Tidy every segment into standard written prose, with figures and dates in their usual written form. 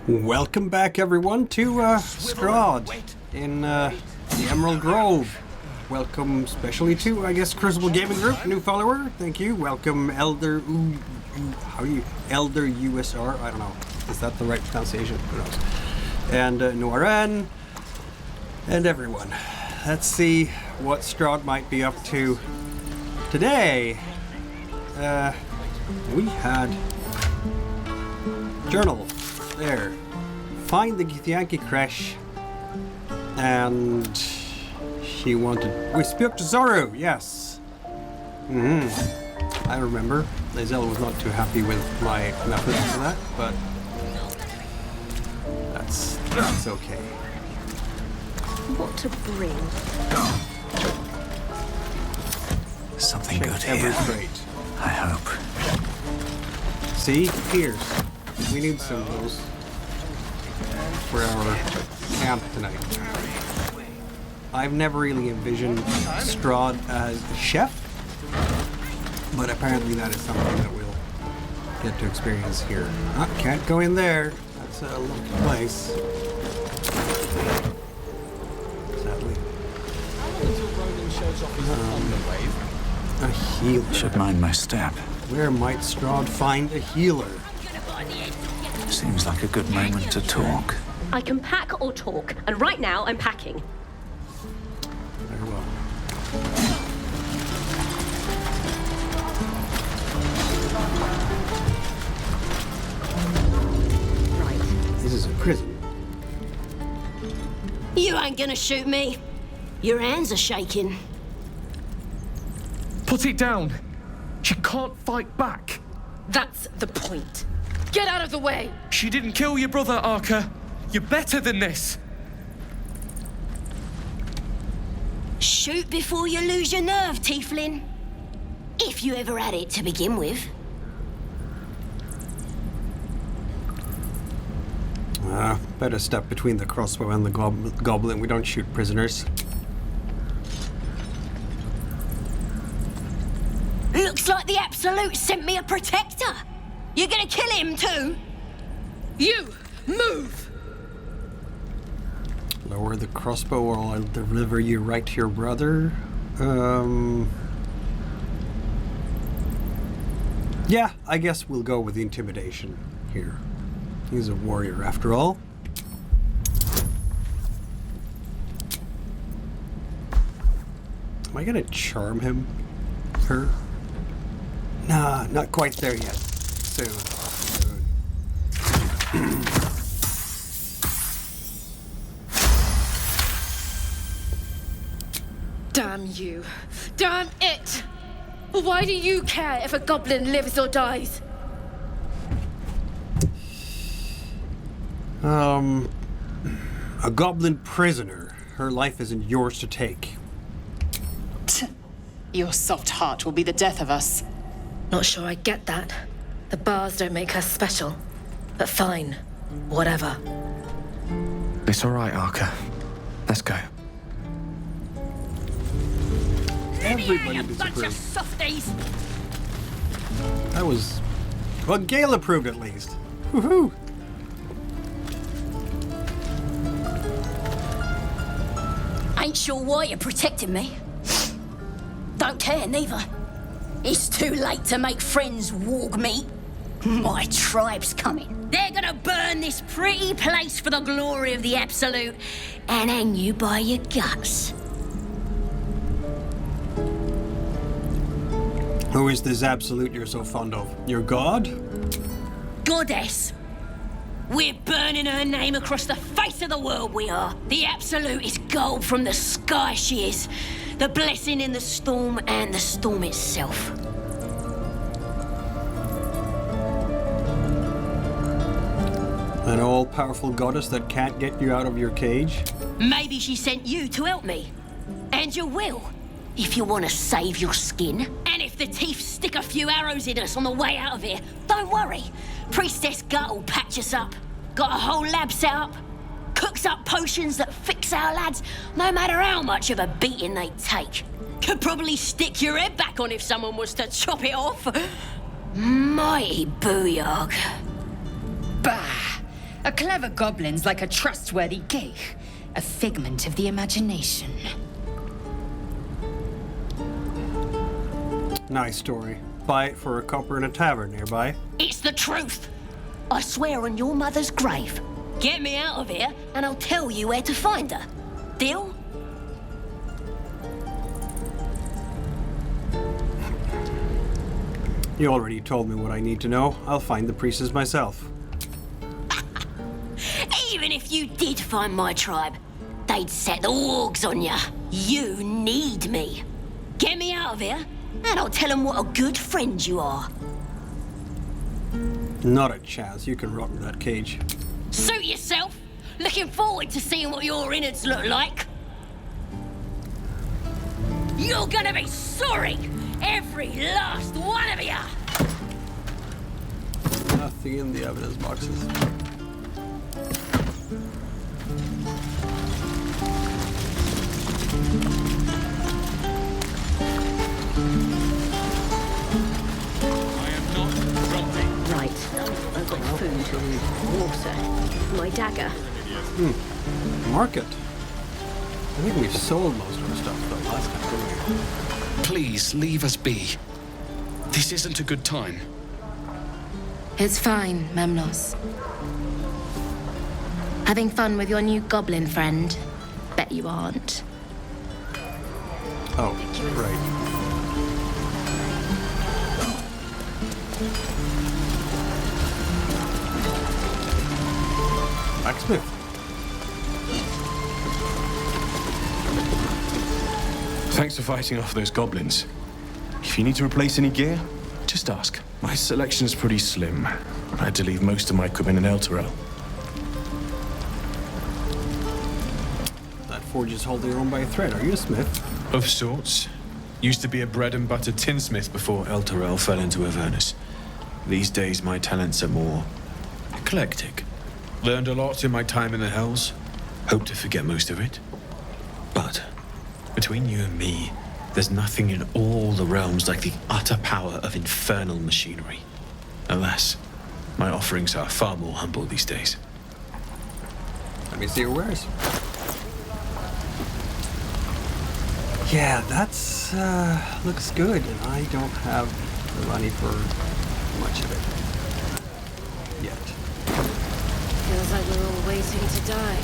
Welcome back, everyone, to Strahd in the Emerald Grove. Welcome especially to, I guess, Crucible Gaming Group, new follower. Thank you. Welcome, Elder Elder USR. I don't know. Is that the right pronunciation? Who knows? And Noran and everyone. Let's see what Strahd might be up to today. We had journal. There. Find the Githyanki Kresh. And she wanted... We spoke to Zoru, yes. I remember. Lazel was not too happy with my methods for that, but that's okay. What to bring? Something Check good every here. crate. I hope. See? Ears. We need some of those for our camp tonight. I've never really envisioned Strahd as a chef, but apparently that is something that we'll get to experience here. Ah, can't go in there. That's a locked place. Sadly. A healer. Should mind my step. Where might Strahd find a healer? Seems like a good moment to talk. I can pack or talk, and right now I'm packing. Very well. Right. This is a prison. You ain't gonna shoot me. Your hands are shaking. Put it down. She can't fight back. That's the point. Get out of the way! She didn't kill your brother, Arca. You're better than this. Shoot before you lose your nerve, Tieflin. If you ever had it to begin with. Better step between the crossbow and the goblin. We don't shoot prisoners. Looks like the Absolute sent me a protector. You're gonna kill him too? You! Move! Lower the crossbow or I'll deliver you right to your brother. Yeah, I guess we'll go with the intimidation here. He's a warrior after all. Am I gonna charm him? Her? Nah, not quite there yet. Soon. Damn you. Damn it! Why do you care if a goblin lives or dies? A goblin prisoner. Her life isn't yours to take. Your soft heart will be the death of us. Not sure I get that. The bars don't make her special. But fine. Whatever. It's all right, Arca. Let's go. Everybody Bunch of disapproved. softies. That was... Well, Gale approved at least. Woohoo! Ain't sure why you're protecting me. Don't care, neither. It's too late to make friends, warg meat. My tribe's coming. They're gonna burn this pretty place for the glory of the Absolute and hang you by your guts. Who is this Absolute you're so fond of? Your god? Goddess. We're burning her name across the face of the world, we are. The Absolute is gold from the sky, she is. The blessing in the storm and the storm itself. An all-powerful goddess that can't get you out of your cage? Maybe she sent you to help me. And you will, if you want to save your skin. And if the teeth stick a few arrows in us on the way out of here, don't worry. Priestess Gut will patch us up. Got a whole lab set up. Cooks up potions that fix our lads, no matter how much of a beating they take. Could probably stick your head back on if someone was to chop it off. Mighty booyog. Bah! A clever goblin's like a trustworthy geek, a figment of the imagination. Nice story. Buy it for a copper in a tavern nearby. It's the truth. I swear on your mother's grave. Get me out of here, and I'll tell you where to find her. Deal? You already told me what I need to know. I'll find the priestess myself. Even if you did find my tribe, they'd set the wargs on ya. You need me. Get me out of here, and I'll tell them what a good friend you are. Not a chance. You can rot in that cage. Suit yourself. Looking forward to seeing what your innards look like. You're gonna be sorry, every last one of ya. Nothing in the evidence boxes. Right. I've got food, water, my dagger. Market. I think we've sold most of our stuff though last time, didn't we? Please, leave us be. This isn't a good time. It's fine, Memnos. Having fun with your new goblin friend? Bet you aren't. Oh, right. Blacksmith. Thanks for fighting off those goblins. If you need to replace any gear, just ask. My selection's pretty slim. I had to leave most of my equipment in Elturel. That forge is holding on by a thread. Are you a smith? Of sorts. Used to be a bread and butter tinsmith before Elturel fell into Avernus. These days, my talents are more eclectic. Learned a lot in my time in the Hells. Hope to forget most of it. But between you and me, there's nothing in all the realms like the utter power of infernal machinery. Alas, my offerings are far more humble these days. Let me see your wares. Yeah, that's looks good, and I don't have the money for much of it yet. Feels like we're all waiting to die.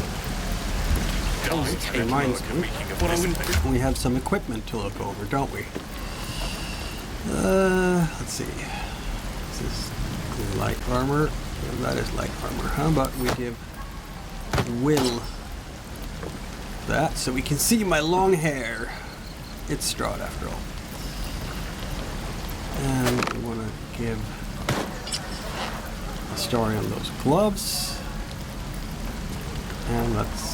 Reminds me, we have some equipment to look over, don't we? Let's see. This is light armor. Yeah, that is light armor. How about we give Will that so we can see my long hair? It's Strahd after all. And we want to give a story on those gloves. And that's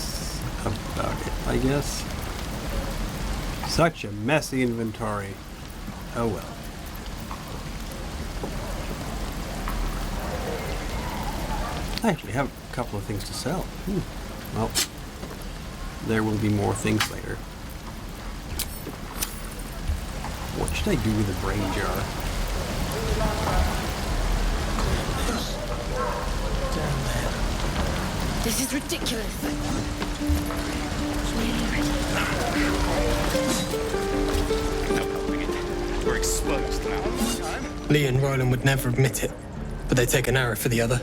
about it, I guess. Such a messy inventory. Oh well. I actually have a couple of things to sell. Well, there will be more things later. What should I do with a brain jar? This is ridiculous. We're exposed now. Lee and Roland would never admit it, but they take an arrow for the other.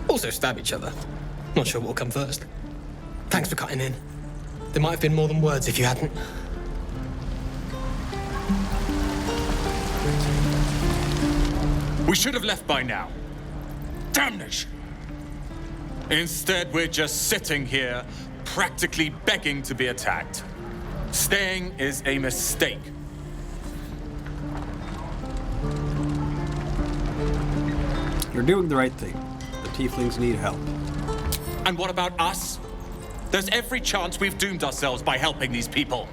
Also stab each other. Not sure what'll come first. Thanks for cutting in. There might have been more than words if you hadn't. We should have left by now. Damnation! Instead, we're just sitting here, practically begging to be attacked. Staying is a mistake. You're doing the right thing. The tieflings need help. And what about us? There's every chance we've doomed ourselves by helping these people.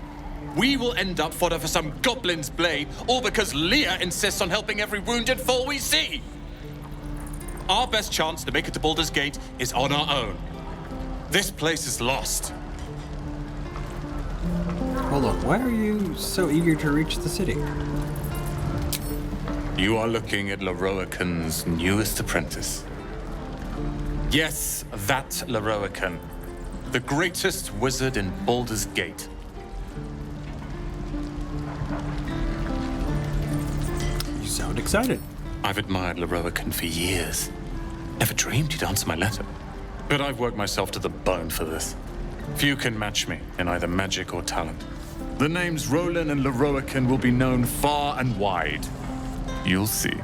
We will end up fodder for some goblin's blade, all because Leah insists on helping every wounded foe we see. Our best chance to make it to Baldur's Gate is on our own. This place is lost. Hold on, why are you so eager to reach the city? You are looking at Loroakan's newest apprentice. Yes, that Leroican. The greatest wizard in Baldur's Gate. You sound excited. I've admired Leroican for years. Never dreamed he'd answer my letter. But I've worked myself to the bone for this. Few can match me in either magic or talent. The names Roland and Leroican will be known far and wide. You'll see.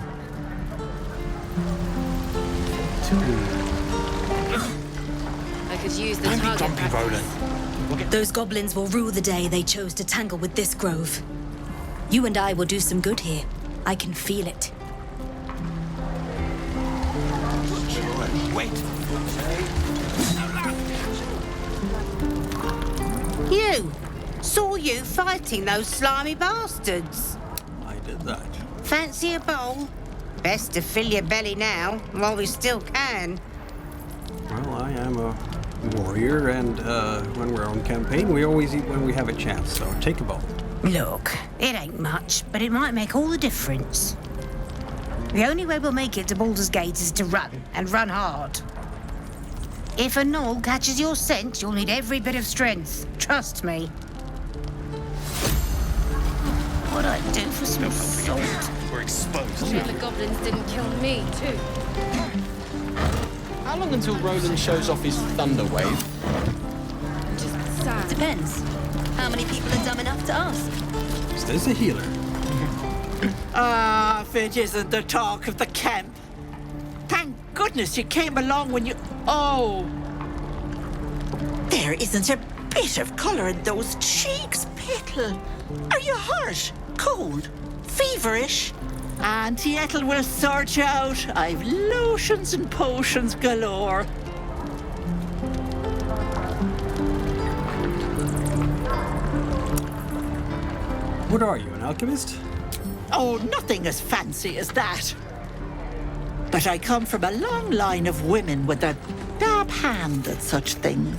I could use the target practice. Those goblins will rue the day they chose to tangle with this grove. You and I will do some good here. I can feel it. Wait. You! Saw you fighting those slimy bastards. I did that. Fancy a bowl? Best to fill your belly now, while we still can. Well, I am a warrior, and when we're on campaign, we always eat when we have a chance, so take a bowl. Look, it ain't much, but it might make all the difference. The only way we'll make it to Baldur's Gate is to run, and run hard. If a gnoll catches your scent, you'll need every bit of strength. Trust me. What I'd do for some salt. We're exposed. Sure the goblins didn't kill me, too. How long until Roland shows off his thunder wave? Just sad. Depends. How many people are dumb enough to ask? Is this a healer? If it isn't the talk of the camp. Thank goodness you came along when you... Oh! There isn't a bit of colour in those cheeks, Petal. Are you hurt? Cold? Feverish? Auntie Ethel will sort you out. I've lotions and potions galore. What are you, an alchemist? Oh, nothing as fancy as that. But I come from a long line of women with a dab hand at such things.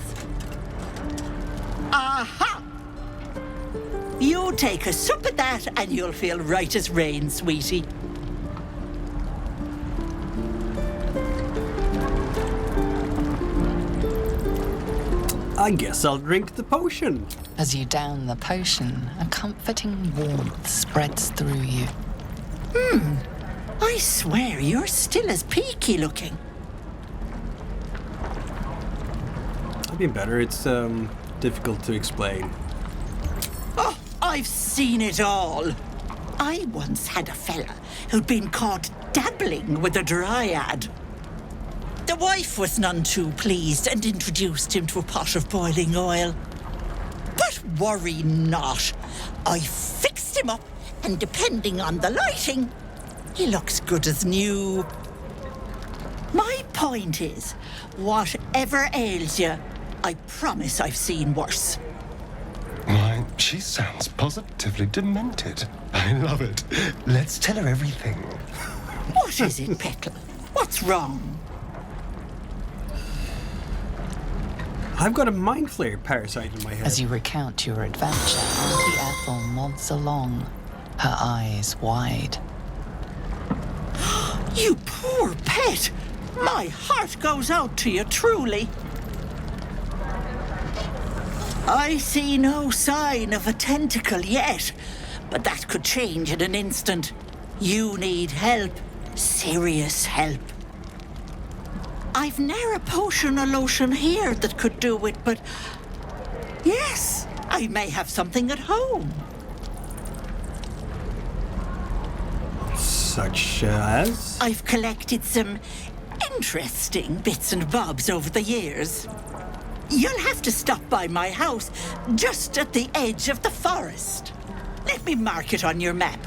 Aha! You take a sup at that and you'll feel right as rain, sweetie. I guess I'll drink the potion. As you down the potion, a comforting warmth spreads through you. I swear you're still as peaky looking. I'd be better. It's difficult to explain. Oh, I've seen it all. I once had a fella who'd been caught dabbling with a dryad. The wife was none too pleased and introduced him to a pot of boiling oil. But worry not. I fixed him up, and depending on the lighting, he looks good as new. My point is, whatever ails you, I promise I've seen worse. Why, she sounds positively demented. I love it. Let's tell her everything. What is it, Petal? What's wrong? I've got a mind flare parasite in my head. As you recount your adventure, Auntie Ethel nods along, her eyes wide. You poor pet! My heart goes out to you, truly. I see no sign of a tentacle yet, but that could change in an instant. You need help. Serious help. I've ne'er a potion or lotion here that could do it, but... yes, I may have something at home. Such as? I've collected some interesting bits and bobs over the years. You'll have to stop by my house, just at the edge of the forest. Let me mark it on your map.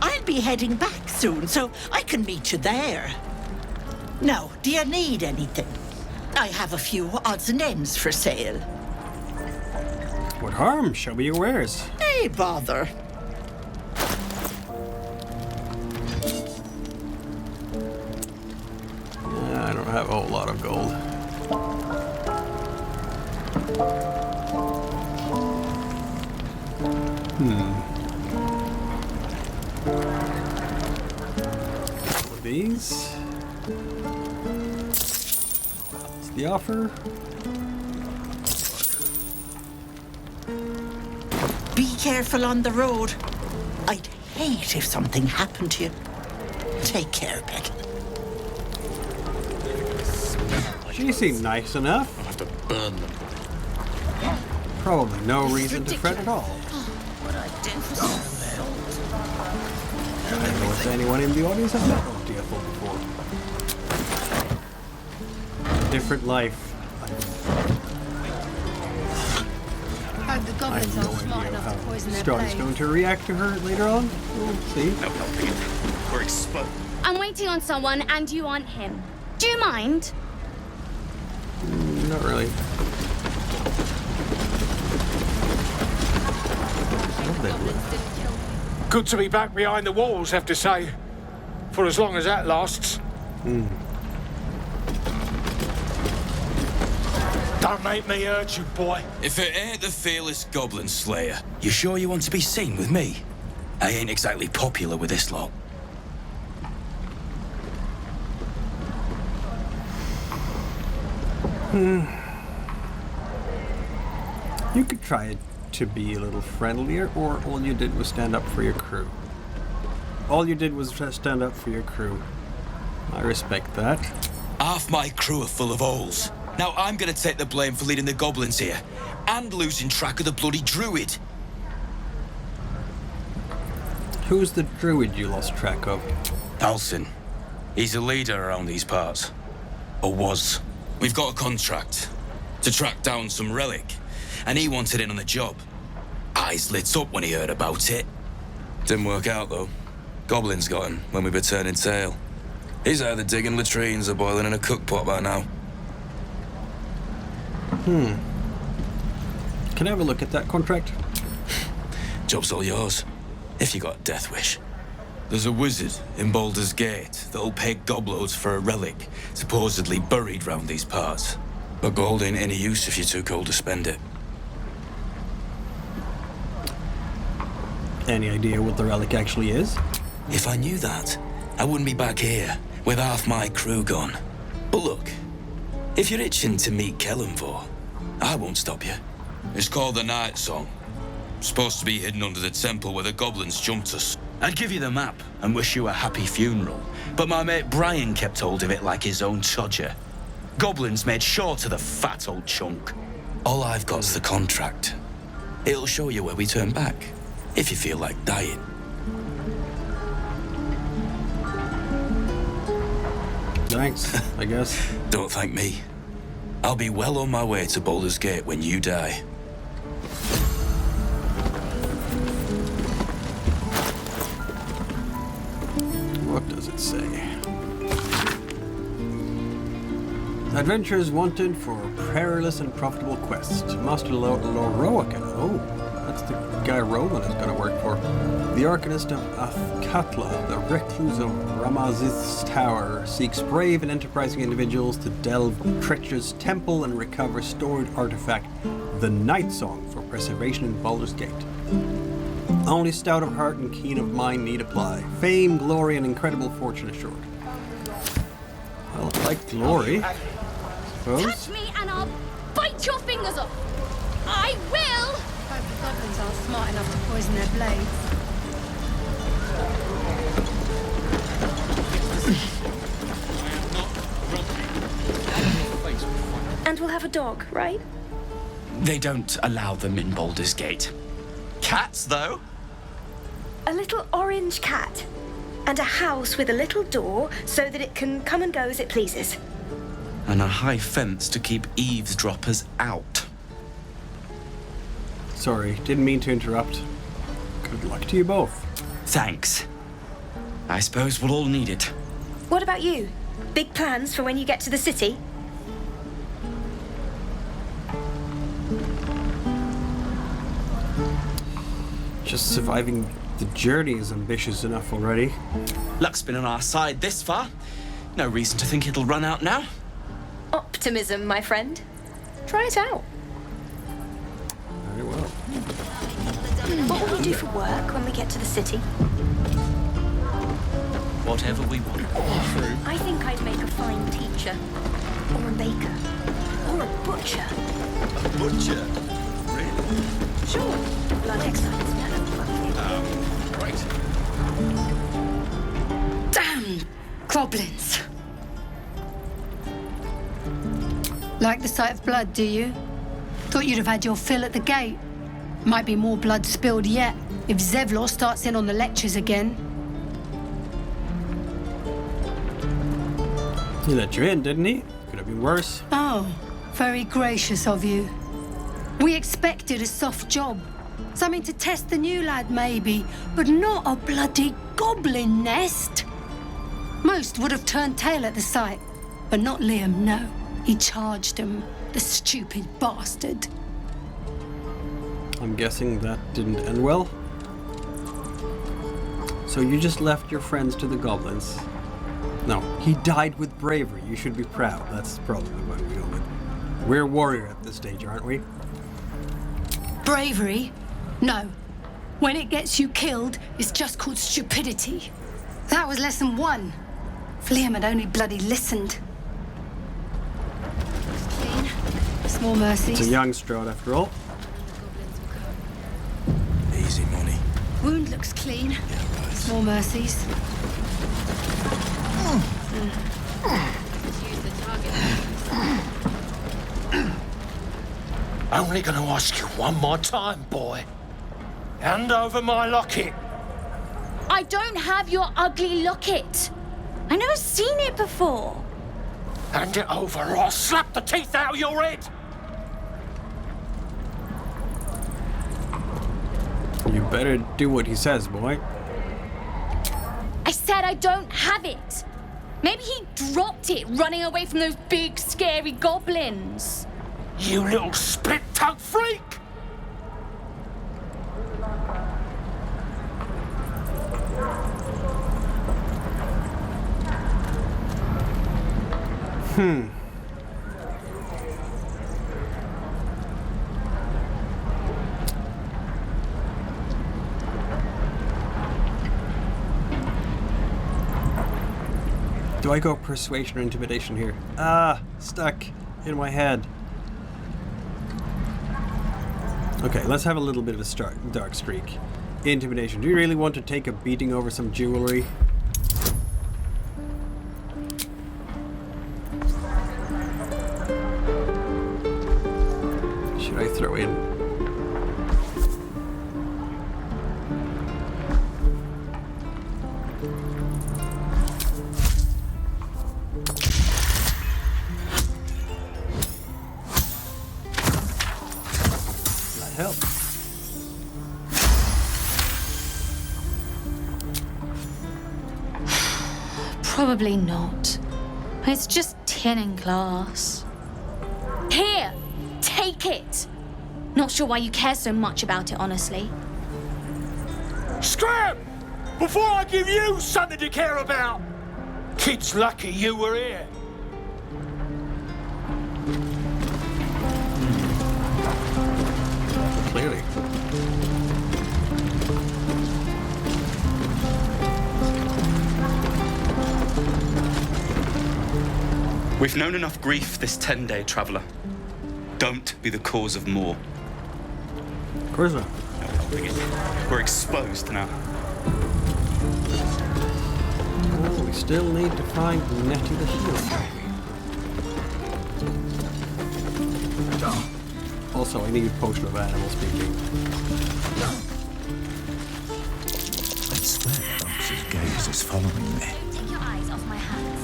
I'll be heading back soon, so I can meet you there. Now, do you need anything? I have a few odds and ends for sale. What harm? Show me your wares. Hey, bother. I don't have a whole lot of gold. Couple of these. the offer. Be careful on the road. I'd hate if something happened to you. Take care, Becky. She seemed nice enough. I'll have to burn them. Probably no reason to fret at all. What I do for some I don't know if anyone in the audience has met Auntie Ethel before. Different life. The I goblins have no aren't smart idea enough to how poison their Strahd is blade. going to react to her later on. We'll see. No helping it. We're exposed. I'm waiting on someone and you aren't him. Do you mind? Not really. Good to be back behind the walls, have to say. For as long as that lasts. Don't make me hurt you, boy. If it ain't the fearless goblin slayer, you sure you want to be seen with me? I ain't exactly popular with this lot. You could try to be a little friendlier, or all you did was stand up for your crew. All you did was just stand up for your crew. I respect that. Half my crew are full of holes. Now I'm gonna take the blame for leading the goblins here, and losing track of the bloody druid. Who's the druid you lost track of? Alcin. He's a leader around these parts. Or was. We've got a contract to track down some relic, and he wanted in on the job. Eyes lit up when he heard about it. Didn't work out, though. Goblins got him when we were turning tail. He's either digging latrines or boiling in a cookpot by now. Can I have a look at that contract? Job's all yours, if you got a death wish. There's a wizard in Baldur's Gate that'll pay gobloads for a relic supposedly buried round these parts. But gold ain't any use if you're too cold to spend it. Any idea what the relic actually is? If I knew that, I wouldn't be back here with half my crew gone. But look, if you're itching to meet Kellenvor, I won't stop you. It's called the Night Song. Supposed to be hidden under the temple where the goblins jumped us. I'd give you the map and wish you a happy funeral, but my mate Brian kept hold of it like his own todger. Goblins made sure to the fat old chunk. All I've got's the contract. It'll show you where we turn back, if you feel like dying. Thanks, I guess. Don't thank me. I'll be well on my way to Baldur's Gate when you die. What does it say? Adventurers wanted for a perilous and profitable quest. Master Loroakan. Oh, that's the guy Roland is going to work for. The Arcanist of Athkatla, the recluse of Ramazith's Tower, seeks brave and enterprising individuals to delve treacherous temple and recover stored artifact, the Night Song, for preservation in Baldur's Gate. Only stout of heart and keen of mind need apply. Fame, glory, and incredible fortune assured. Well, like glory, I suppose. Touch me and I'll bite your fingers off. I will! Hope the goblins aren't smart enough to poison their blades. And we'll have a dog, right? They don't allow them in Baldur's Gate. Cats, though? A little orange cat. And a house with a little door so that it can come and go as it pleases. And a high fence to keep eavesdroppers out. Sorry, didn't mean to interrupt. Good luck to you both. Thanks. I suppose we'll all need it. What about you? Big plans for when you get to the city? Just surviving the journey is ambitious enough already. Luck's been on our side this far. No reason to think it'll run out now. Optimism, my friend. Try it out. Very well. What will you do for work when we get to the city? Whatever we want. I think I'd make a fine teacher. Or a baker. You're a butcher. A butcher? Really? Sure. Blood excise. Right. Damn goblins. Like the sight of blood, do you? Thought you'd have had your fill at the gate. Might be more blood spilled yet if Zevlor starts in on the lectures again. He let you in, didn't he? Could have been worse. Oh, very gracious of you. We expected a soft job. Something to test the new lad, maybe, but not a bloody goblin nest. Most would have turned tail at the sight, but not Liam, no. He charged him, the stupid bastard. I'm guessing that didn't end well. So you just left your friends to the goblins. No, he died with bravery. You should be proud. That's probably the way we go with. We're warrior at this stage, aren't we? Bravery? No. When it gets you killed, it's just called stupidity. That was lesson 1. If Liam had only bloody listened. Clean. Small mercies. It's a young Strahd after all. Easy money. Wound looks clean. Small mercies. Only gonna ask you one more time, boy. Hand over my locket. I don't have your ugly locket. I've never seen it before. Hand it over or I'll slap the teeth out of your head. You better do what he says, boy. I said I don't have it. Maybe he dropped it running away from those big, scary goblins. You little split-tongued freak! Do I go persuasion or intimidation here? Stuck in my head. Okay, let's have a little bit of a dark streak. Intimidation. Do you really want to take a beating over some jewelry? Should I throw in? Help. Probably not. It's just tin and glass. Here, take it. Not sure why you care so much about it, honestly. Scram! Before I give you something to care about! Kid's lucky you were here. Clearly. We've known enough grief this 10-day traveller. Don't be the cause of more. Of course not. No helping it. We're exposed now. Oh, we still need to find Nettie the Healer. Also, I need a potion of animal speaking. I swear the boxer's gaze is following me. Take your eyes off my hands.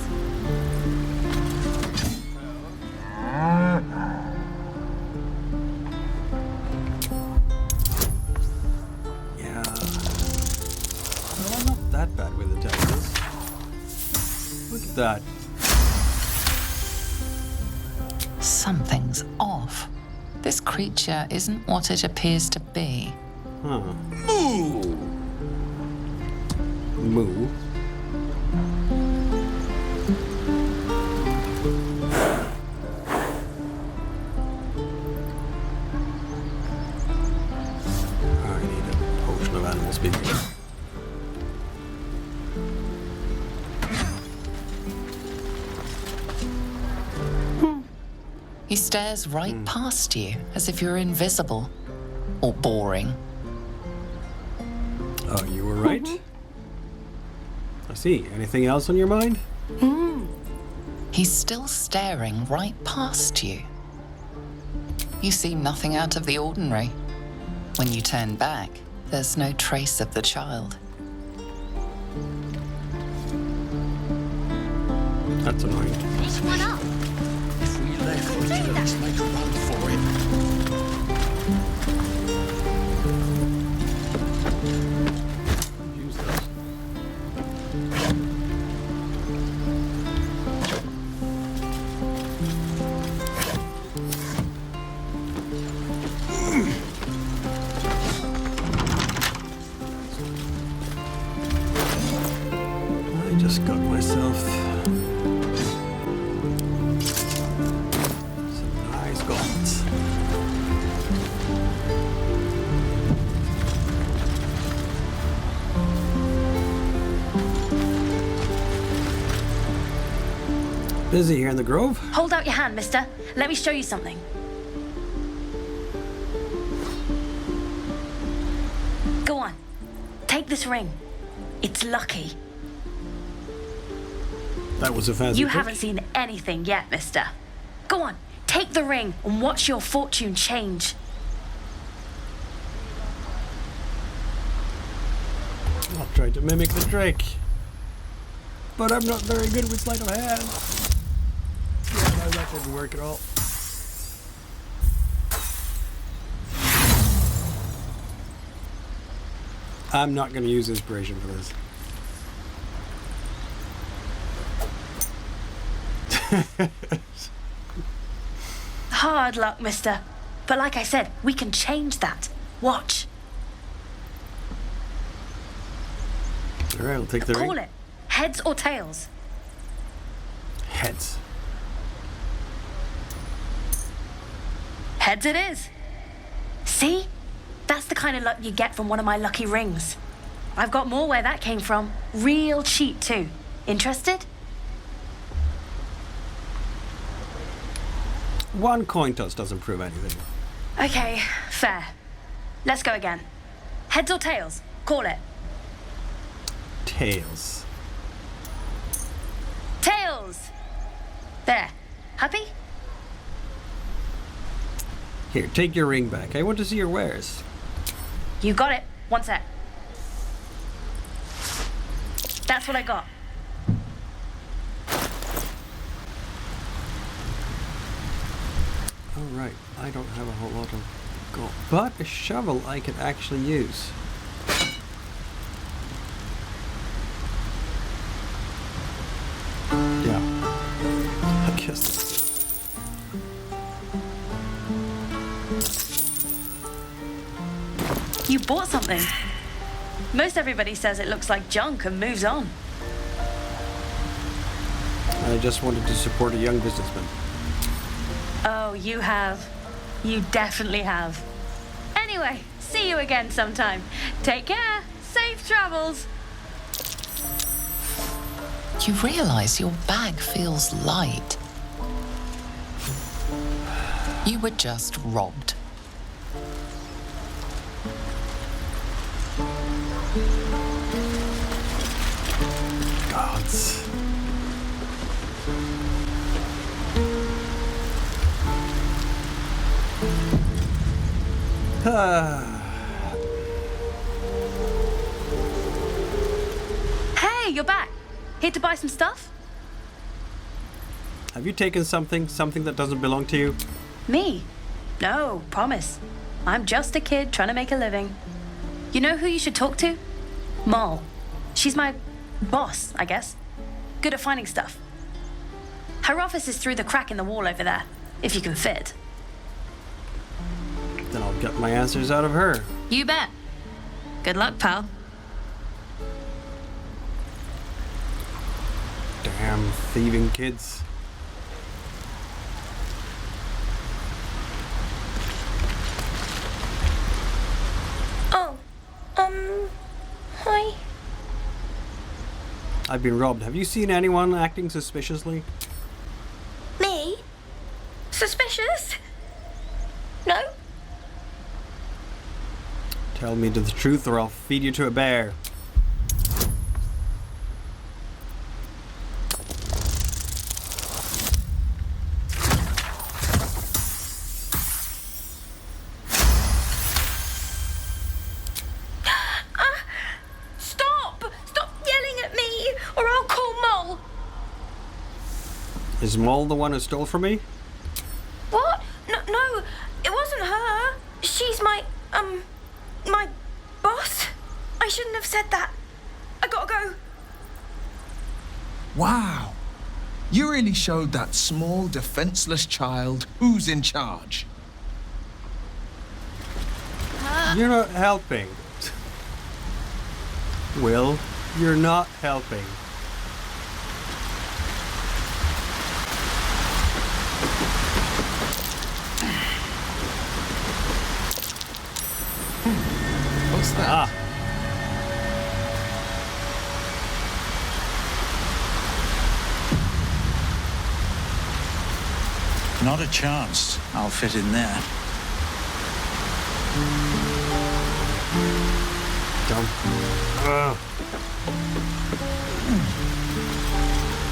Yeah. Well, I'm not that bad with intelligence. Look at that. Something's off. This creature isn't what it appears to be. Huh. Moo! Moo? I need a potion of animal speaking. He stares right past you, as if you're invisible. Or boring. Oh, you were right. I see. Anything else on your mind? He's still staring right past you. You see nothing out of the ordinary. When you turn back, there's no trace of the child. That's annoying. Pick one up. If we left, we could just make a run for it. Use those. I just got myself some nice gauntlets. Busy here in the Grove? Hold out your hand, mister. Let me show you something. Go on. Take this ring. It's lucky. That was a fancy You trick. haven't seen anything yet, mister. Go on. Take the ring and watch your fortune change. I'll try to mimic the trick. But I'm not very good with sleight of hand. Yeah, no, that didn't work at all. I'm not going to use inspiration for this. Hard luck, mister. But like I said, we can change that. Watch. Alright, I'll take the Call ring. it. Heads or tails? Heads. Heads it is. See? That's the kind of luck you get from one of my lucky rings. I've got more where that came from. Real cheap, too. Interested? One coin toss doesn't prove anything. Okay, fair. Let's go again. Heads or tails? Call it. Tails. Tails! There. Happy? Here, take your ring back. I want to see your wares. You got it. One sec. That's what I got. Alright, I don't have a whole lot of gold. But a shovel I could actually use. Yeah. I guess that's it. You bought something. Most everybody says it looks like junk and moves on. I just wanted to support a young businessman. Oh, you have. You definitely have. Anyway, see you again sometime. Take care. Safe travels. You realize your bag feels light. You were just robbed. Gods. Hey, you're back. Here to buy some stuff? Have you taken something that doesn't belong to you? Me? No, promise. I'm just a kid trying to make a living. You know who you should talk to? Moll. She's my boss, I guess. Good at finding stuff. Her office is through the crack in the wall over there, if you can fit. Then I'll get my answers out of her. You bet. Good luck, pal. Damn thieving kids. Oh, hi. I've been robbed. Have you seen anyone acting suspiciously? Me? suspicious? No? Tell me the truth or I'll feed you to a bear. Stop yelling at me, or I'll call Mole. Is Mole the one who stole from me? What? No, it wasn't her. She's my boss. I shouldn't have said that. I gotta go. Wow. You really showed that small, defenseless child who's in charge. You're not helping. Will, you're not helping. What's that? Not a chance I'll fit in there. Dump.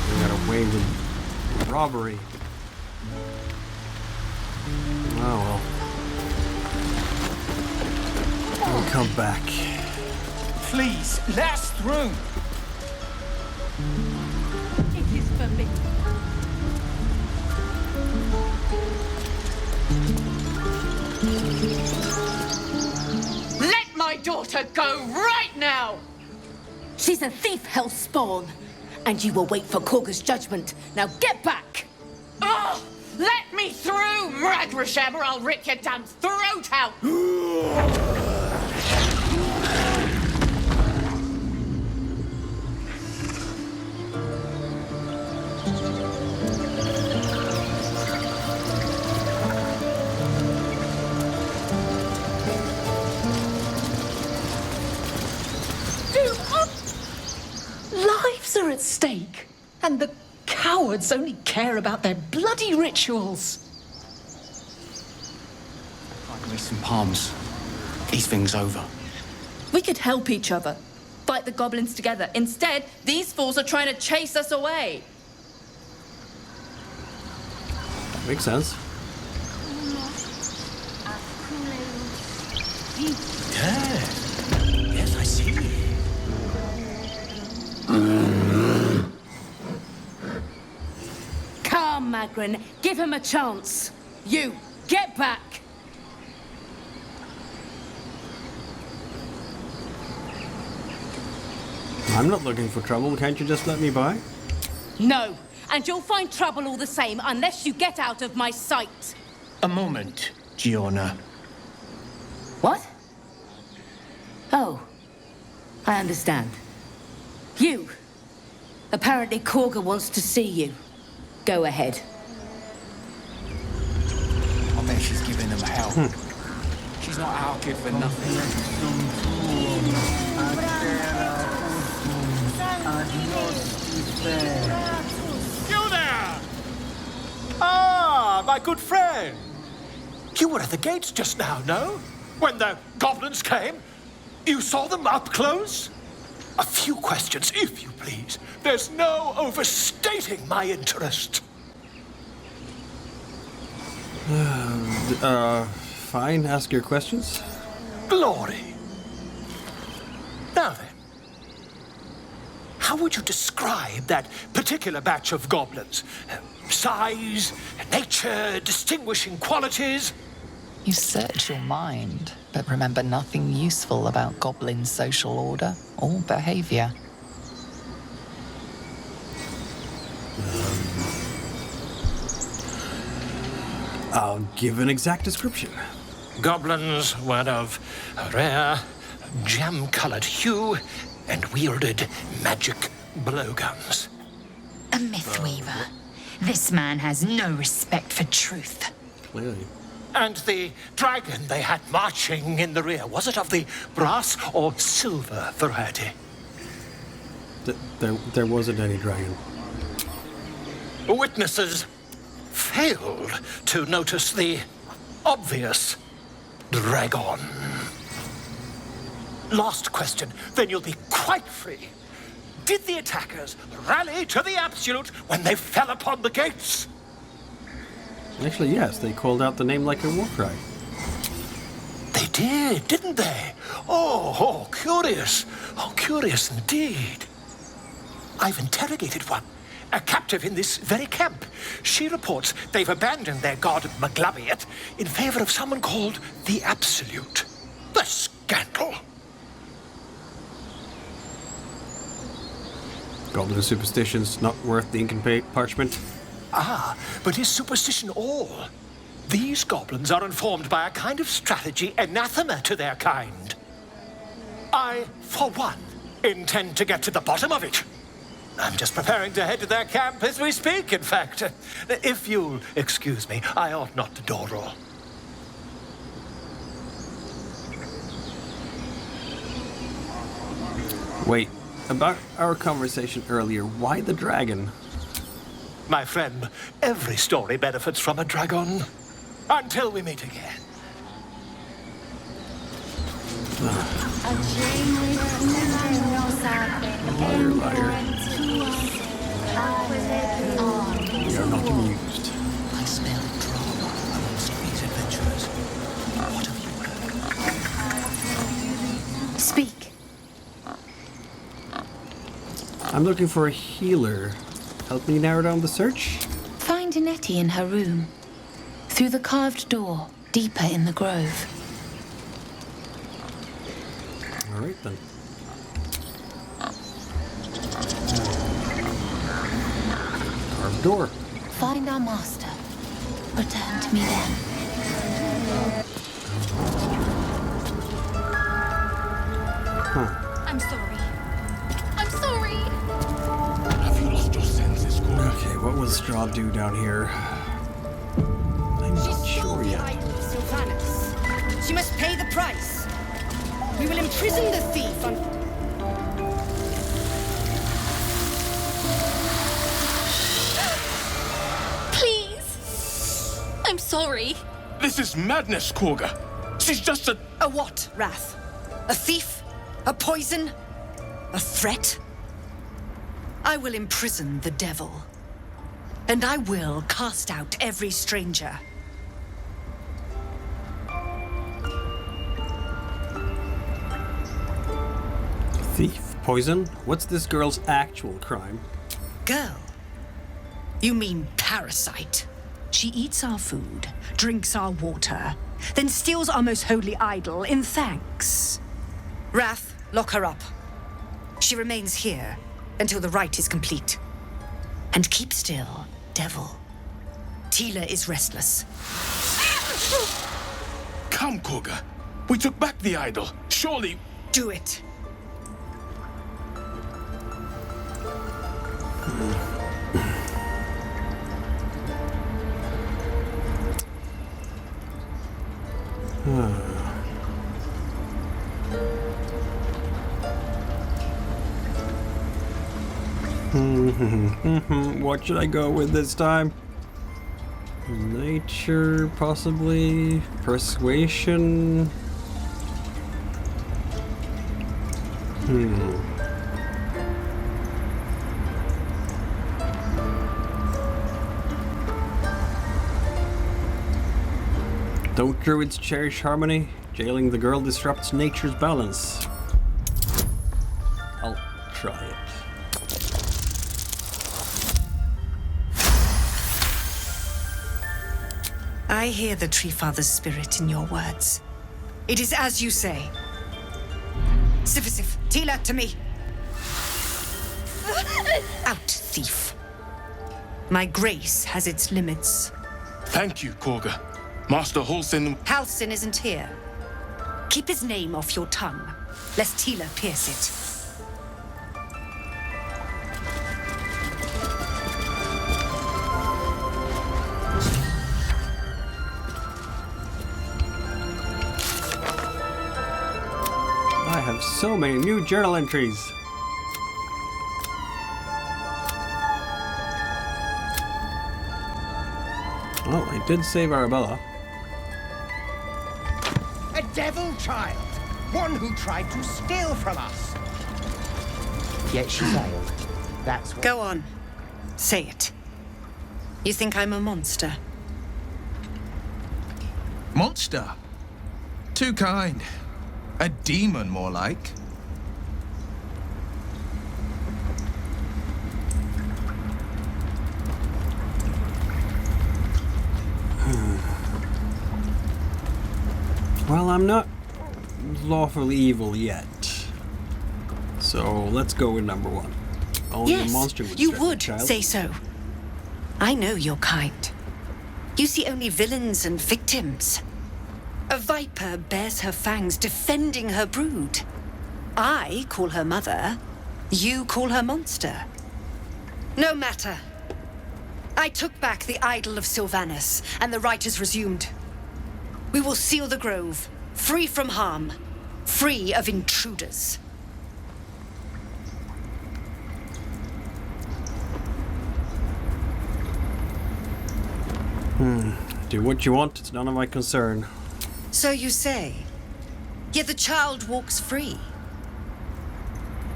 We got away with robbery. Oh well. We'll come back. Please, let us through. It is forbidden. Let my daughter go right now! She's a thief, hell spawn. And you will wait for Korga's judgment. Now get back! Oh, let me through, Mragrasham, or I'll rip your damn throat out! Lives are at stake, and the cowards only care about their bloody rituals. Give me some palms. These things over. We could help each other. Fight the goblins together. Instead, these fools are trying to chase us away. Makes sense. Yes, I see. Come, Magrin, give him a chance. You, get back! I'm not looking for trouble. Can't you just let me by? No, and you'll find trouble all the same unless you get out of my sight. A moment, Giona. What? Oh, I understand. You. Apparently Korga wants to see you. Go ahead. I bet she's giving them hell. She's not out here for nothing. You there! Ah, my good friend. You were at the gates just now, no? When the goblins came? You saw them up close? A few questions, if you please. There's no overstating my interest. Fine. Ask your questions. Glory. Now then, how would you describe that particular batch of goblins? Size, nature, distinguishing qualities? You search your mind, but remember nothing useful about goblin social order or behavior. I'll give an exact description. Goblins were of a rare, jam-colored hue and wielded magic blowguns. A mythweaver. This man has no respect for truth. Clearly. And the dragon they had marching in the rear, was it of the brass or silver variety? There wasn't any dragon. Witnesses failed to notice the obvious dragon. Last question, then you'll be quite free. Did the attackers rally to the absolute when they fell upon the gates? Actually, yes, they called out the name like a war cry. They did, didn't they? Oh, curious. Oh, curious indeed. I've interrogated one, a captive in this very camp. She reports they've abandoned their god Maglabiet in favor of someone called the Absolute. The scandal. Goblin superstitions not worth the ink and parchment. Ah, but is superstition all? These goblins are informed by a kind of strategy anathema to their kind. I, for one, intend to get to the bottom of it. I'm just preparing to head to their camp as we speak, in fact. If you'll excuse me, I ought not to dawdle. Wait, about our conversation earlier, why the dragon? My friend, every story benefits from a dragon. Until we meet again. Liar, liar. We are not amused. I smell drama amongst these adventurers. What have you heard? Speak. I'm looking for a healer. Help me narrow down the search? Find Nettie in her room. Through the carved door, deeper in the grove. All right, then. Carved door. Find our master. Return to me then. Huh. I'm sorry. I'm sorry. Have you lost your senses, Gordon? Okay, what will Strahd do down here? I'm not sure yet. Sylvanas. She must pay the price. We will imprison the thief on... Please. I'm sorry. This is madness, Korga. She's just a... A what, Wrath? A thief? A poison? A threat? I will imprison the devil. And I will cast out every stranger. Thief? Poison? What's this girl's actual crime? Girl? You mean parasite? She eats our food, drinks our water, then steals our most holy idol in thanks. Wrath, lock her up. She remains here until the rite is complete. And keep still, devil. Tila is restless. Come, Korga. We took back the idol. Surely... Do it. What should I go with this time? Nature, possibly? Persuasion? Don't druids cherish harmony? Jailing the girl disrupts nature's balance. I'll try it. I hear the Tree Father's spirit in your words. It is as you say. Sifisif, Tila, to me. Out, thief. My grace has its limits. Thank you, Korga. Master Halsin... Halsin isn't here. Keep his name off your tongue, lest Tila pierce it. I have so many new journal entries. Well, I did save Arabella. A devil child! One who tried to steal from us! Yet she failed. That's what... Go on. Say it. You think I'm a monster? Monster? Too kind. A demon, more like. Well, I'm not lawfully evil yet. So let's go with number one. Only a Yes, monster would you threaten a would child. say so. I know your kind. You see only villains and victims. A viper bears her fangs defending her brood. I call her mother. You call her monster. No matter. I took back the idol of Sylvanus, and the rite is resumed. We will seal the grove, free from harm, free of intruders. Do what you want, it's none of my concern. So you say. Yet the child walks free.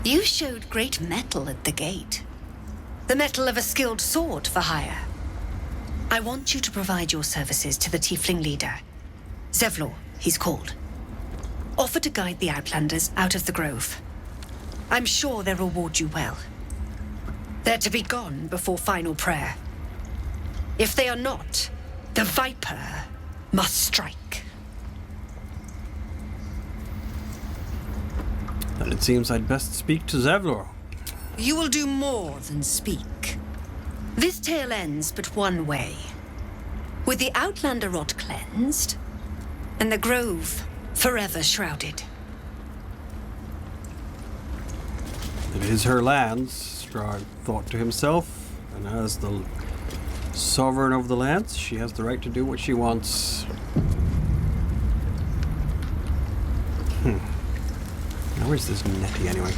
You showed great mettle at the gate. The mettle of a skilled sword for hire. I want you to provide your services to the tiefling leader. Zevlor, he's called. Offer to guide the Outlanders out of the grove. I'm sure they'll reward you well. They're to be gone before final prayer. If they are not, the Viper must strike. Then it seems I'd best speak to Zevlor. You will do more than speak. This tale ends but one way. With the Outlander rot cleansed, and the grove forever shrouded. It is her lands, Strahd thought to himself, and as the sovereign of the lands, she has the right to do what she wants. Now where's this Nettie anyway?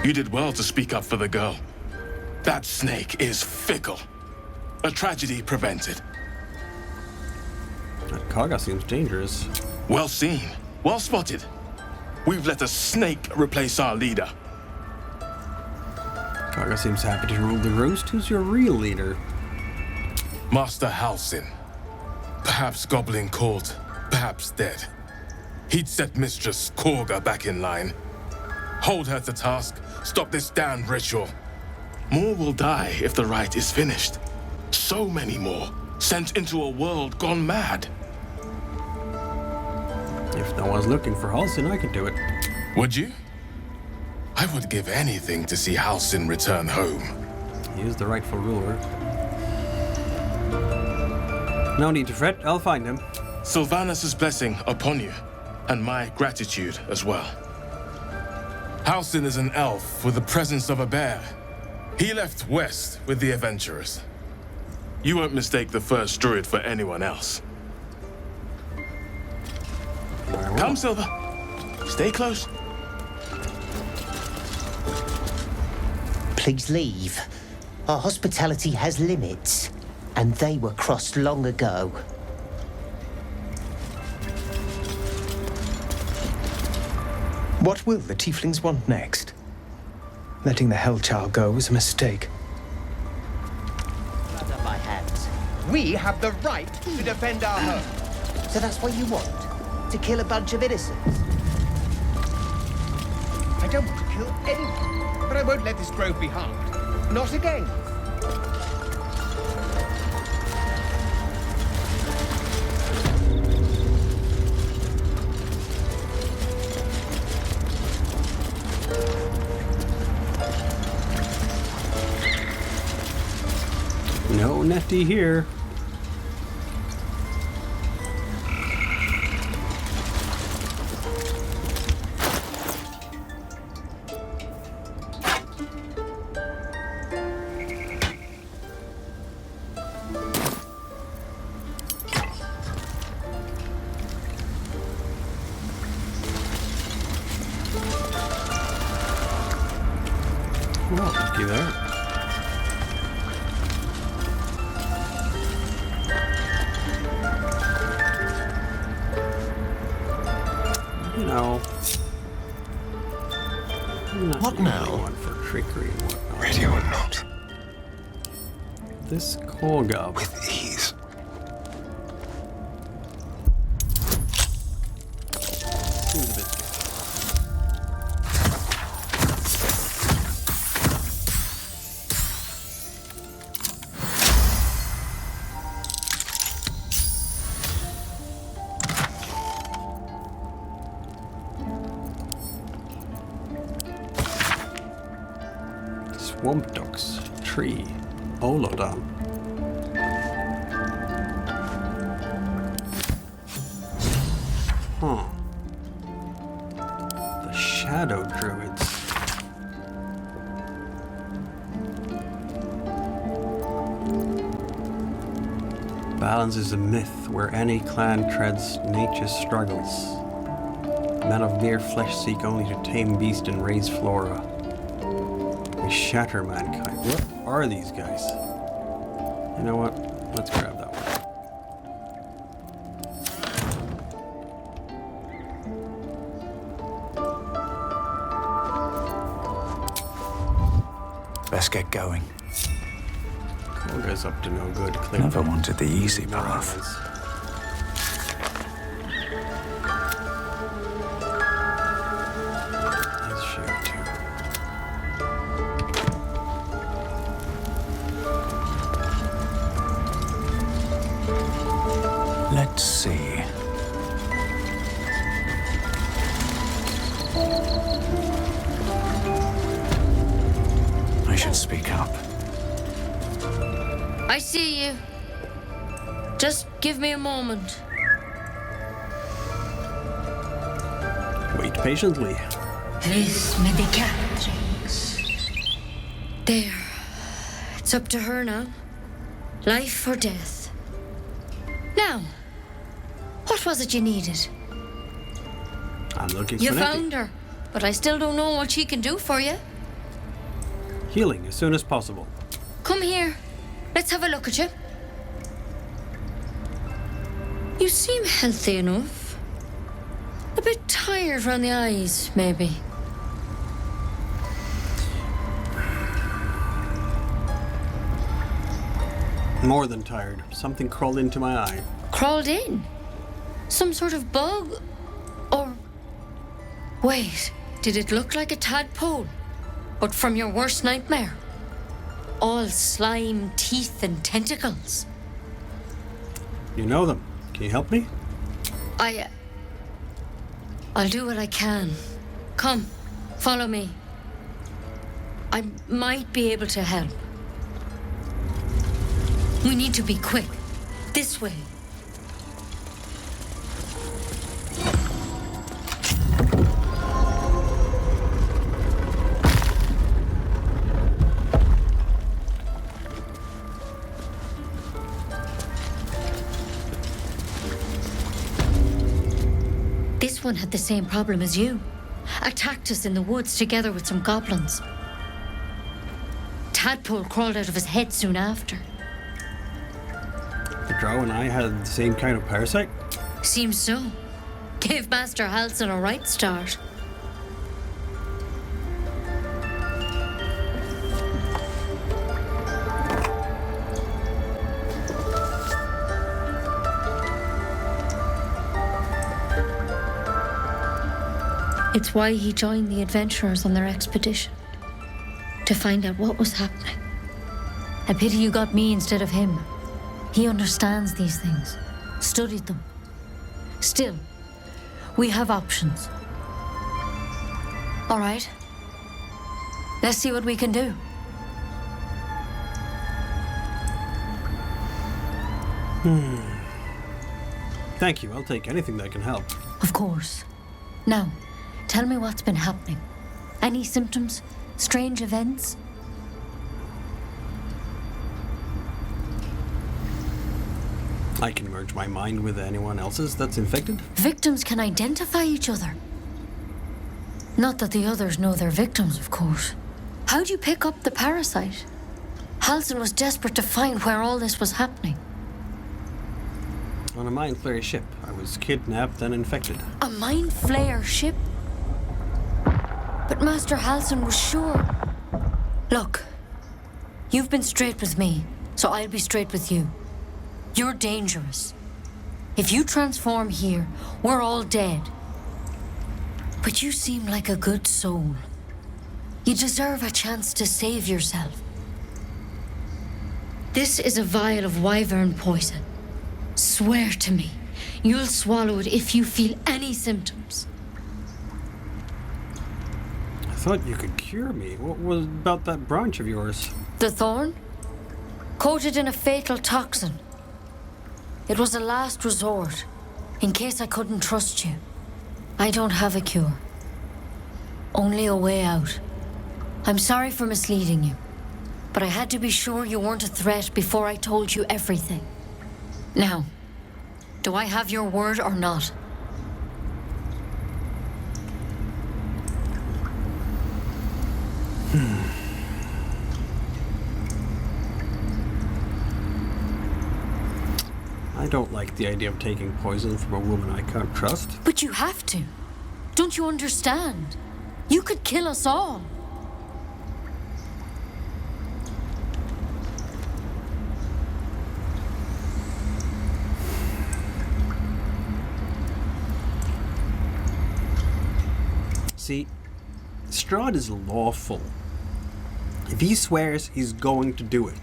You did well to speak up for the girl. That snake is fickle. A tragedy prevented. That Kaga seems dangerous. Well seen. Well spotted. We've let a snake replace our leader. Kaga seems happy to rule the roast. Who's your real leader? Master Halsin. Perhaps goblin caught, perhaps dead. He'd set Mistress Korga back in line. Hold her to task, stop this damned ritual. More will die if the rite is finished. So many more, sent into a world gone mad. If no one's looking for Halsin, I can do it. Would you? I would give anything to see Halsin return home. He is the rightful ruler. No need to fret, I'll find him. Sylvanus' blessing upon you, and my gratitude as well. Halsin is an elf with the presence of a bear. He left west with the adventurers. You won't mistake the first druid for anyone else. Come, Silver. Stay close. Please leave. Our hospitality has limits, and they were crossed long ago. What will the tieflings want next? Letting the Hellchild go was a mistake. Blood on my hands. We have the right to defend our home. So that's what you want? To kill a bunch of innocents? I don't want to kill anyone, but I won't let this grove be harmed. Not again. No Nettie here. Well, thank you there. Well, What now? One for trickery and whatnot. Radio or not? This Korgob. With ease. Seems a bit Swamp ducks, tree, Olodon. Huh. The Shadow Druids. Balance is a myth where any clan treads nature's struggles. Men of mere flesh seek only to tame beast and raise flora. We shatter mankind. What are these guys? You know what? Let's grab that one. Let's get going. Kolga's up to no good, clearly. Never wanted the easy path. Let's shoot too. Let's see. I should speak up. I see you. Just give me a moment. Wait patiently. Res medicatrix. There. It's up to her now. Life or death. Now, what was it you needed? I'm looking You for found her, but I still don't know what she can do for you. healing as soon as possible. Come here. Let's have a look at you. You seem healthy enough. A bit tired around the eyes, maybe. More than tired. Something crawled into my eye. Crawled in? Some sort of bug? Or... Wait, did it look like a tadpole? But from your worst nightmare? All slime, teeth, and tentacles. You know them. Can you help me? I'll do what I can. Come, follow me. I might be able to help. We need to be quick. This way. This one had the same problem as you. Attacked us in the woods together with some goblins. Tadpole crawled out of his head soon after. The drow and I had the same kind of parasite? Seems so. Gave Master Halsin a right start. It's why he joined the adventurers on their expedition. To find out what was happening. A pity you got me instead of him. He understands these things. Studied them. Still, we have options. All right. Let's see what we can do. Thank you. I'll take anything that can help. Of course. Now, tell me what's been happening. Any symptoms? Strange events? I can merge my mind with anyone else's that's infected. Victims can identify each other. Not that the others know they're victims, of course. How'd you pick up the parasite? Halsin was desperate to find where all this was happening. on a Mind Flayer ship. I was kidnapped and infected. A Mind Flayer ship? But Master Halsin was sure. Look, you've been straight with me, so I'll be straight with you. You're dangerous. If you transform here, we're all dead. But you seem like a good soul. You deserve a chance to save yourself. This is a vial of wyvern poison. Swear to me, you'll swallow it if you feel any symptoms. I thought you could cure me. What was about that branch of yours? The thorn? Coated in a fatal toxin. It was a last resort, in case I couldn't trust you. I don't have a cure. Only a way out. I'm sorry for misleading you, but I had to be sure you weren't a threat before I told you everything. Now, do I have your word or not? I don't like the idea of taking poison from a woman I can't trust. But you have to. Don't you understand? You could kill us all. See, Strahd is lawful. If he swears, he's going to do it.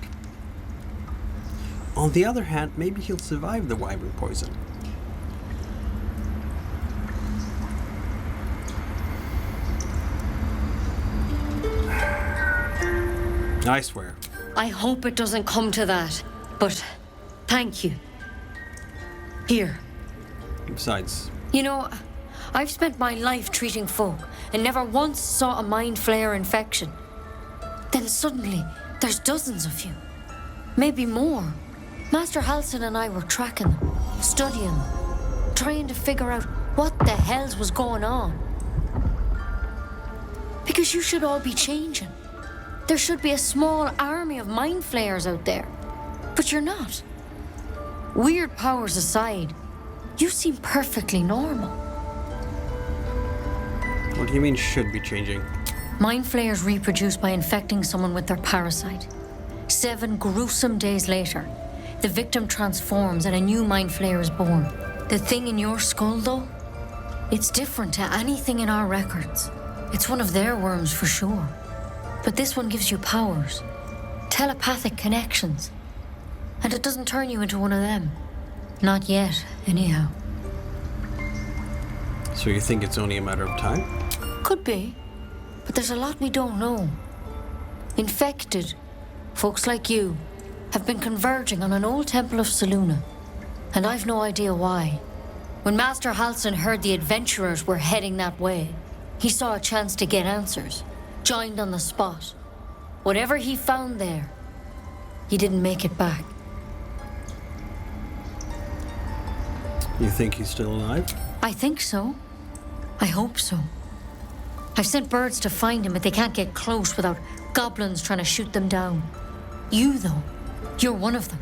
On the other hand, maybe he'll survive the wyvern poison. I swear. I hope it doesn't come to that, but thank you. Here. Besides, You know, I've spent my life treating folk and never once saw a Mind Flayer infection. Then suddenly, there's dozens of you. Maybe more. Master Halsin and I were tracking them, studying them, trying to figure out what the hells was going on. Because you should all be changing. There should be a small army of Mind Flayers out there. But you're not. Weird powers aside, you seem perfectly normal. what do you mean should be changing? Mind Flayers reproduce by infecting someone with their parasite. 7 gruesome days later, the victim transforms and a new Mind Flayer is born. The thing in your skull, though, it's different to anything in our records. It's one of their worms for sure. But this one gives you powers, telepathic connections. And it doesn't turn you into one of them. Not yet, anyhow. So you think it's only a matter of time? Could be, but there's a lot we don't know. Infected, folks like you, have been converging on an old temple of Selûne, and I've no idea why. When Master Halsin heard the adventurers were heading that way, he saw a chance to get answers, joined on the spot. Whatever he found there, he didn't make it back. You think he's still alive? I think so. I hope so. I've sent birds to find him, but they can't get close without goblins trying to shoot them down. You, though, you're one of them.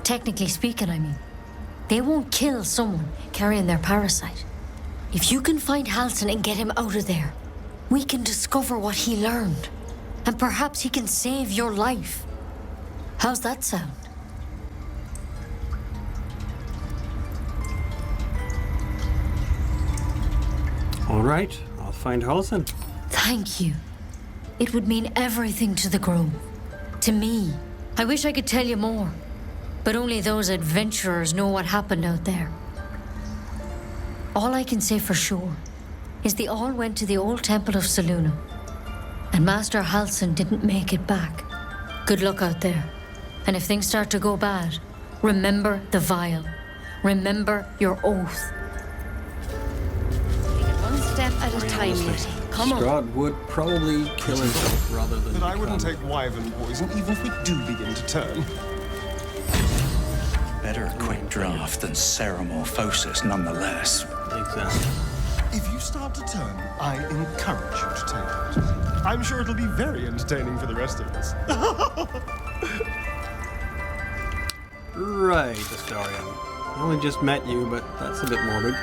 Technically speaking, I mean. They won't kill someone carrying their parasite. If you can find Halsin and get him out of there, we can discover what he learned. And perhaps he can save your life. How's that sound? All right, I'll find Halsin. Thank you. It would mean everything to the Grove. To me. I wish I could tell you more. But only those adventurers know what happened out there. All I can say for sure is they all went to the old temple of Selûne. And Master Halsin didn't make it back. Good luck out there. And if things start to go bad, remember the vial. Remember your oath. Take it one step at a time, Lizzie. Come on. Strahd would probably kill himself rather than But I wouldn't take wyvern poison even if we do begin to turn. Better a quick draft than ceremorphosis, nonetheless. Exactly. If you start to turn, I encourage you to take it. I'm sure it'll be very entertaining for the rest of us. Right, Astarion. only just met you, but that's a bit morbid.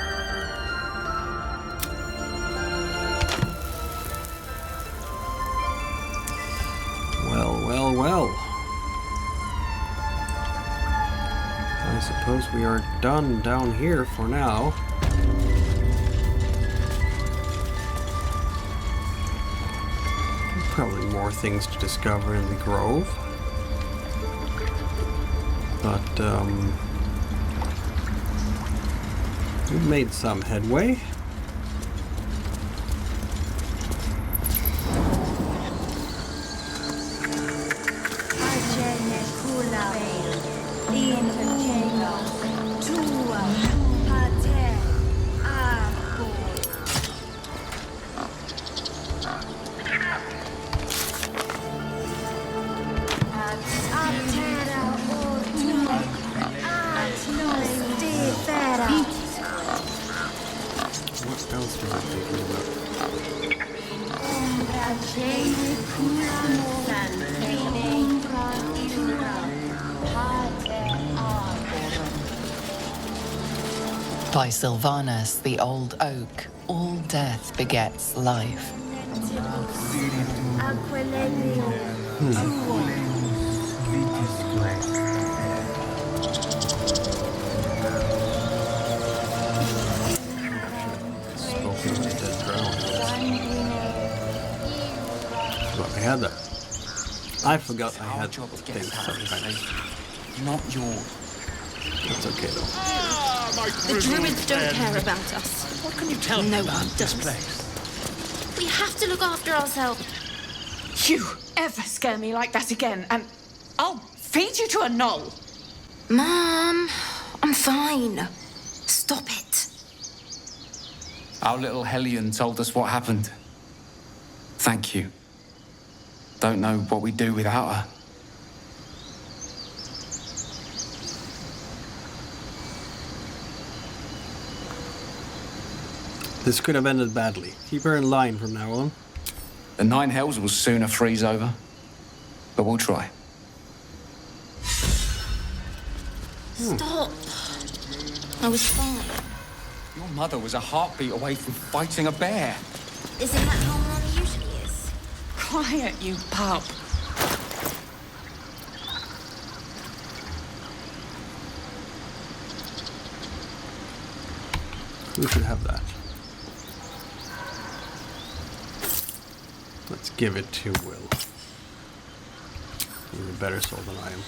Well. I suppose we are done down here for now. Probably more things to discover in the grove. But, we've made some headway. What else was I thinking about? By Sylvanus, the old oak, all death begets life. I had that. I forgot I had things sometimes. Not yours. That's okay though. The druids don't care about us. What can you tell me about this place? We have to look after ourselves. You ever scare me like that again, and I'll feed you to a knoll. Mom, I'm fine. Stop it. Our little Hellion told us what happened. Thank you. Don't know what we'd do without her. This could have ended badly. Keep her in line from now on. The Nine Hells will sooner freeze over. But we'll try. Stop. I was fine. Your mother was a heartbeat away from fighting a bear. Isn't that how Mom usually is? Quiet, you pup. Who should have that? Let's give it to Will. He's a better soul than I am.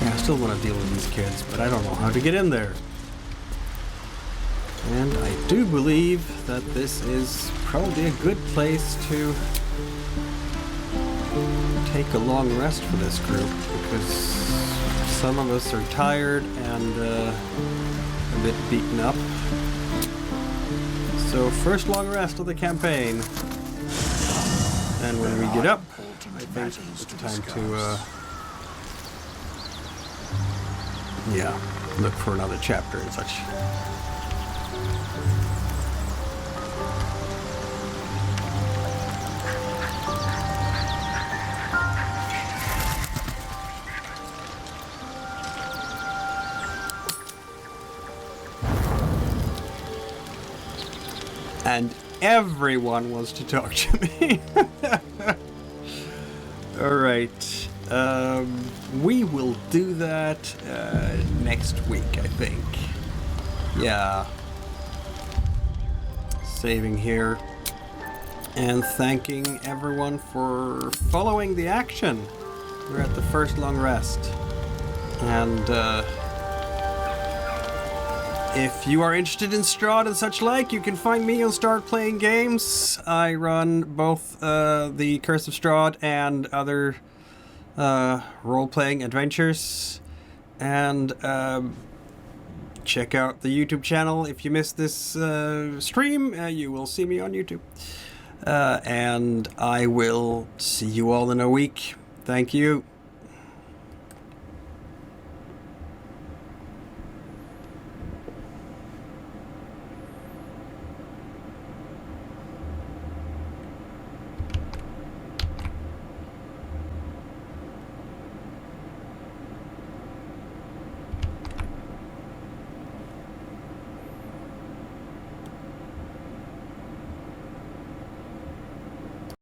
Yeah, I still want to deal with these kids, but I don't know how to get in there. And I do believe that this is probably a good place to take a long rest for this group, because some of us are tired and a bit beaten up. So first long rest of the campaign. And when we get up, I think it's time to yeah, look for another chapter and such. And everyone wants to talk to me. All right. We will do that next week, I think. Yeah. Saving here. And thanking everyone for following the action. We're at the first long rest. And, if you are interested in Strahd and such like, you can find me on Start Playing Games. I run both the Curse of Strahd and other role-playing adventures. And check out the YouTube channel. If you missed this stream, you will see me on YouTube. And I will see you all in a week. Thank you.